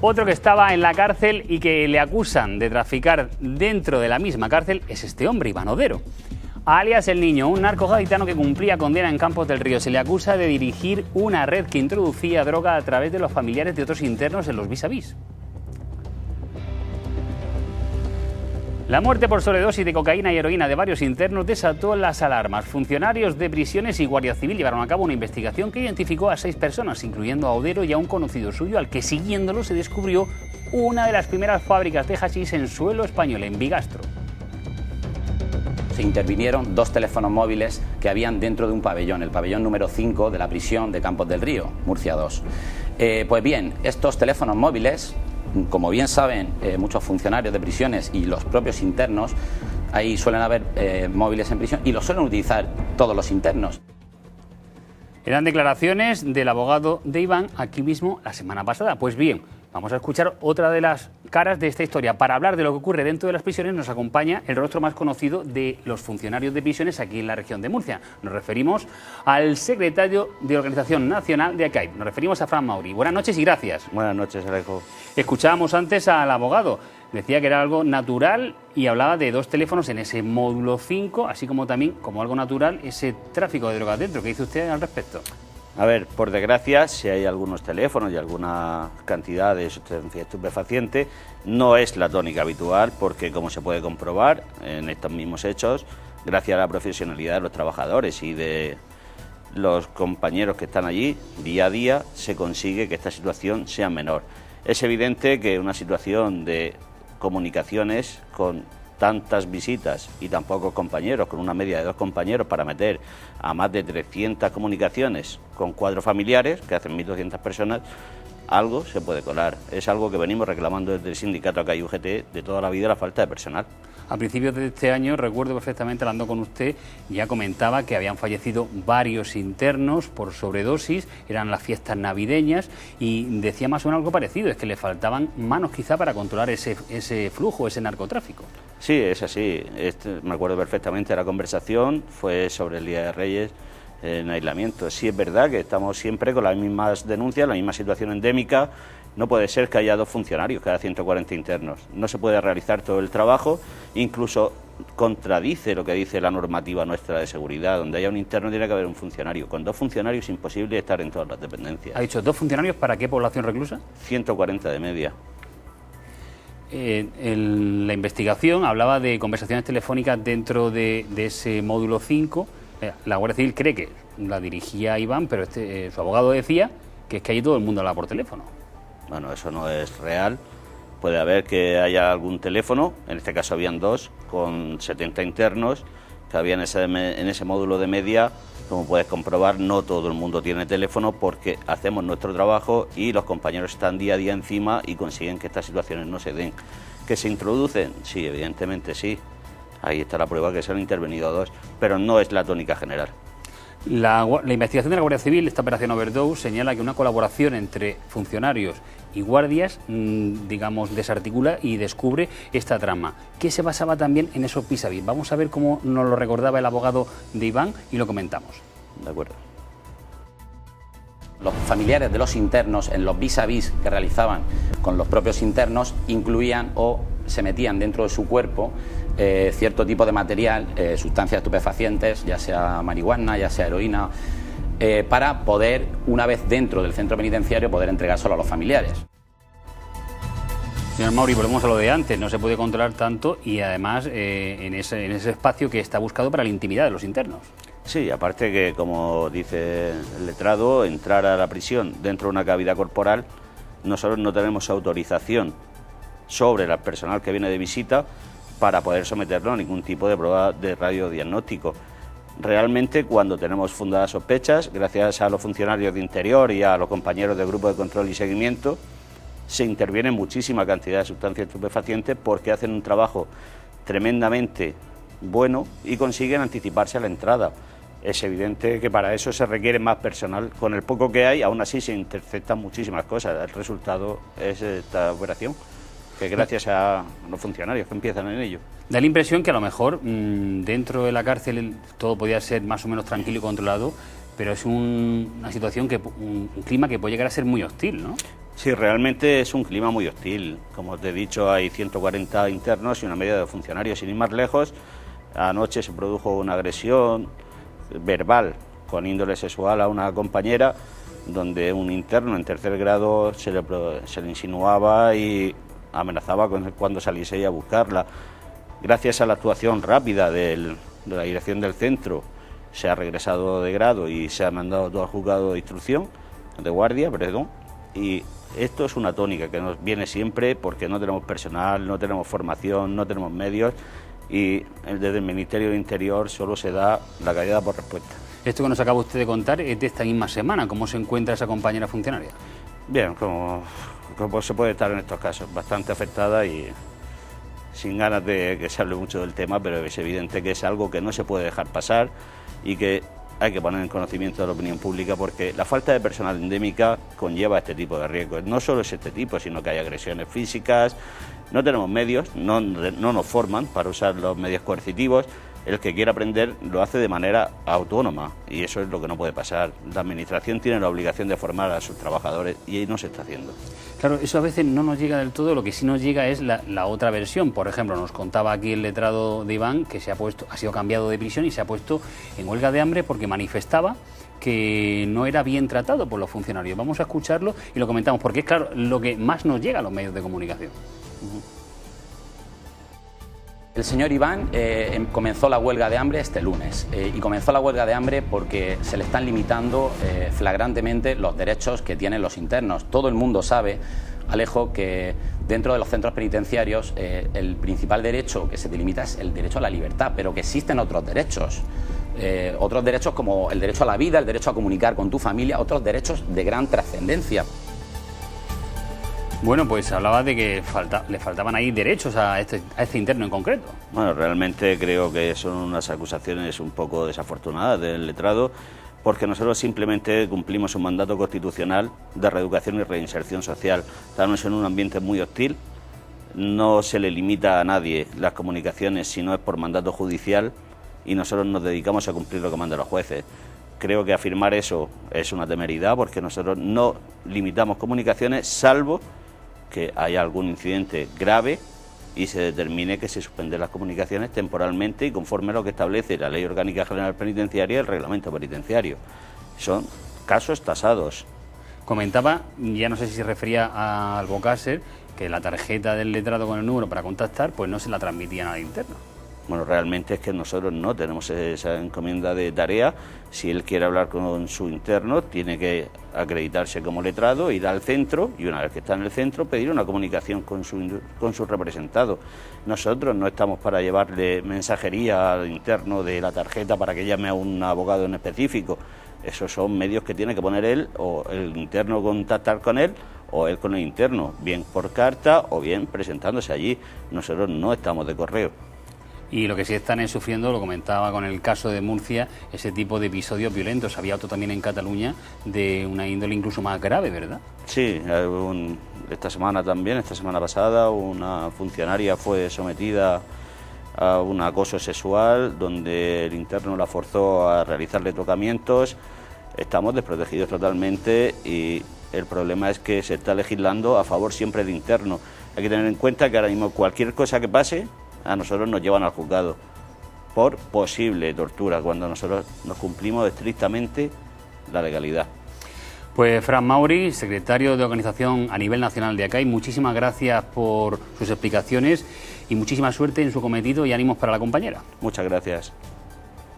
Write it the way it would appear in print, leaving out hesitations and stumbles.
Otro que estaba en la cárcel y que le acusan de traficar dentro de la misma cárcel es este hombre, Iván Odero. Alias El Niño, un narco gaditano que cumplía condena en Campos del Río. Se le acusa de dirigir una red que introducía droga a través de los familiares de otros internos en los vis a vis. La muerte por sobredosis de cocaína y heroína de varios internos desató las alarmas. Funcionarios de prisiones y Guardia Civil llevaron a cabo una investigación que identificó a 6 personas, incluyendo a Odero y a un conocido suyo, al que siguiéndolo se descubrió una de las primeras fábricas de hachís en suelo español, en Bigastro. Se intervinieron 2 teléfonos móviles que habían dentro de un pabellón, el pabellón número 5 de la prisión de Campos del Río, Murcia 2. Pues bien, estos teléfonos móviles, como bien saben muchos funcionarios de prisiones y los propios internos, ahí suelen haber móviles en prisión y los suelen utilizar todos los internos. Eran declaraciones del abogado de Iván aquí mismo la semana pasada. Pues bien, vamos a escuchar otra de las caras de esta historia. Para hablar de lo que ocurre dentro de las prisiones nos acompaña el rostro más conocido de los funcionarios de prisiones aquí en la región de Murcia. Nos referimos al secretario de Organización Nacional de ACAIP. Nos referimos a Fran Mauri. Buenas noches y gracias. Buenas noches, Alejo. Escuchábamos antes al abogado. Decía que era algo natural y hablaba de 2 teléfonos en ese módulo 5, así como también, como algo natural, ese tráfico de drogas dentro. ¿Qué dice usted al respecto? A ver, por desgracia, si hay algunos teléfonos y alguna cantidad de sustancia estupefaciente, no es la tónica habitual porque, como se puede comprobar en estos mismos hechos, gracias a la profesionalidad de los trabajadores y de los compañeros que están allí, día a día se consigue que esta situación sea menor. Es evidente que una situación de comunicaciones con tantas visitas y tan pocos compañeros, con una media de 2 compañeros para meter a más de 300 comunicaciones con 4 familiares, que hacen 1.200 personas, algo se puede colar. Es algo que venimos reclamando desde el sindicato ACAIP UGT de toda la vida, la falta de personal. A principios de este año, recuerdo perfectamente hablando con usted, ya comentaba que habían fallecido varios internos por sobredosis, eran las fiestas navideñas y decía más o menos algo parecido, es que le faltaban manos quizá para controlar ese flujo, ese narcotráfico. Sí, es así. Me acuerdo perfectamente de la conversación, fue sobre el Día de Reyes en aislamiento. Sí es verdad que estamos siempre con las mismas denuncias, la misma situación endémica. No puede ser que haya 2 funcionarios cada 140 internos. No se puede realizar todo el trabajo, incluso contradice lo que dice la normativa nuestra de seguridad. Donde haya un interno tiene que haber un funcionario. Con 2 funcionarios es imposible estar en todas las dependencias. ¿Ha dicho 2 funcionarios para qué población reclusa? 140 de media. La investigación hablaba de conversaciones telefónicas dentro de ese módulo 5. La Guardia Civil cree que la dirigía Iván, pero su abogado decía que es que allí todo el mundo habla por teléfono. Bueno, eso no es real. Puede haber que haya algún teléfono, en este caso habían 2, con 70 internos, que había en ese módulo de media. Como puedes comprobar, no todo el mundo tiene teléfono porque hacemos nuestro trabajo y los compañeros están día a día encima y consiguen que estas situaciones no se den. ¿Que se introducen? Sí, evidentemente sí. Ahí está la prueba que se han intervenido 2, pero no es la tónica general. La investigación de la Guardia Civil, esta operación Overdose, señala que una colaboración entre funcionarios y guardias, digamos, desarticula y descubre esta trama, que se basaba también en esos vis a vis. Vamos a ver cómo nos lo recordaba el abogado de Iván y lo comentamos. De acuerdo. Los familiares de los internos en los vis a vis que realizaban con los propios internos incluían o se metían dentro de su cuerpo cierto tipo de material, sustancias estupefacientes, ya sea marihuana, ya sea heroína, para poder, una vez dentro del centro penitenciario, poder entregárselo a los familiares. Señor Mauri, volvemos a lo de antes, no se puede controlar tanto y además en ese espacio que está buscado para la intimidad de los internos. Sí, aparte que, como dice el letrado, entrar a la prisión dentro de una cavidad corporal, nosotros no tenemos autorización sobre el personal que viene de visita para poder someterlo a ningún tipo de prueba de radiodiagnóstico. Realmente, cuando tenemos fundadas sospechas, gracias a los funcionarios de Interior y a los compañeros del Grupo de Control y Seguimiento, se interviene muchísima cantidad de sustancias estupefacientes porque hacen un trabajo tremendamente bueno y consiguen anticiparse a la entrada. Es evidente que para eso se requiere más personal. Con el poco que hay, aún así se interceptan muchísimas cosas. El resultado es esta operación, que gracias a los funcionarios que empiezan en ello. Da la impresión que a lo mejor dentro de la cárcel todo podía ser más o menos tranquilo y controlado, pero es una situación, un clima que puede llegar a ser muy hostil, ¿no? Sí, realmente es un clima muy hostil. Como te he dicho, hay 140 internos y una media de funcionarios. Sin ir más lejos, anoche se produjo una agresión verbal con índole sexual a una compañera, donde un interno en tercer grado se le insinuaba y amenazaba cuando saliese a buscarla. Gracias a la actuación rápida de la dirección del centro, se ha regresado de grado y se ha mandado todo al juzgado de instrucción, de guardia, perdón, y esto es una tónica que nos viene siempre porque no tenemos personal, no tenemos formación, no tenemos medios, y desde el Ministerio del Interior solo se da la calidad por respuesta. Esto que nos acaba usted de contar es de esta misma semana. ¿Cómo se encuentra esa compañera funcionaria? Bien, como se puede estar en estos casos, bastante afectada y sin ganas de que se hable mucho del tema, pero es evidente que es algo que no se puede dejar pasar y que hay que poner en conocimiento de la opinión pública, porque la falta de personal endémica conlleva este tipo de riesgos. No solo es este tipo, sino que hay agresiones físicas, no tenemos medios, no nos forman para usar los medios coercitivos. El que quiera aprender lo hace de manera autónoma y eso es lo que no puede pasar. La Administración tiene la obligación de formar a sus trabajadores y ahí no se está haciendo. Claro, eso a veces no nos llega del todo. Lo que sí nos llega es la otra versión. Por ejemplo, nos contaba aquí el letrado de Iván que ha sido cambiado de prisión y se ha puesto en huelga de hambre porque manifestaba que no era bien tratado por los funcionarios. Vamos a escucharlo y lo comentamos, porque es claro lo que más nos llega a los medios de comunicación. El señor Iván comenzó la huelga de hambre este lunes y comenzó la huelga de hambre porque se le están limitando flagrantemente los derechos que tienen los internos. Todo el mundo sabe, Alejo, que dentro de los centros penitenciarios el principal derecho que se delimita es el derecho a la libertad, pero que existen otros derechos como el derecho a la vida, el derecho a comunicar con tu familia, otros derechos de gran trascendencia. Bueno, pues hablaba de que le faltaban ahí derechos a este interno en concreto. Bueno, realmente creo que son unas acusaciones un poco desafortunadas del letrado, porque nosotros simplemente cumplimos un mandato constitucional de reeducación y reinserción social. Estamos en un ambiente muy hostil, no se le limita a nadie las comunicaciones si no es por mandato judicial y nosotros nos dedicamos a cumplir lo que mandan los jueces. Creo que afirmar eso es una temeridad porque nosotros no limitamos comunicaciones salvo que haya algún incidente grave y se determine que se suspenden las comunicaciones temporalmente y conforme a lo que establece la Ley Orgánica General Penitenciaria y el Reglamento Penitenciario. Son casos tasados. Comentaba, ya no sé si se refería a Albocácer, que la tarjeta del letrado con el número para contactar pues no se la transmitían al interno. Bueno, realmente es que nosotros no tenemos esa encomienda de tarea. Si él quiere hablar con su interno, tiene que acreditarse como letrado, ir al centro y una vez que está en el centro pedir una comunicación con su representado. Nosotros no estamos para llevarle mensajería al interno de la tarjeta para que llame a un abogado en específico. Esos son medios que tiene que poner él o el interno contactar con él o él con el interno, bien por carta o bien presentándose allí. Nosotros no estamos de correo. Y lo que sí están es sufriendo, lo comentaba con el caso de Murcia, ese tipo de episodios violentos. Había otro también en Cataluña de una índole incluso más grave, ¿verdad? Sí, esta semana pasada, una funcionaria fue sometida a un acoso sexual donde el interno la forzó a realizarle tocamientos. Estamos desprotegidos totalmente y el problema es que se está legislando a favor siempre del interno. Hay que tener en cuenta que ahora mismo cualquier cosa que pase a nosotros nos llevan al juzgado por posible tortura, cuando nosotros nos cumplimos estrictamente la legalidad. Pues Fran Mauri, secretario de organización a nivel nacional de ACAI, muchísimas gracias por sus explicaciones y muchísima suerte en su cometido y ánimos para la compañera. Muchas gracias.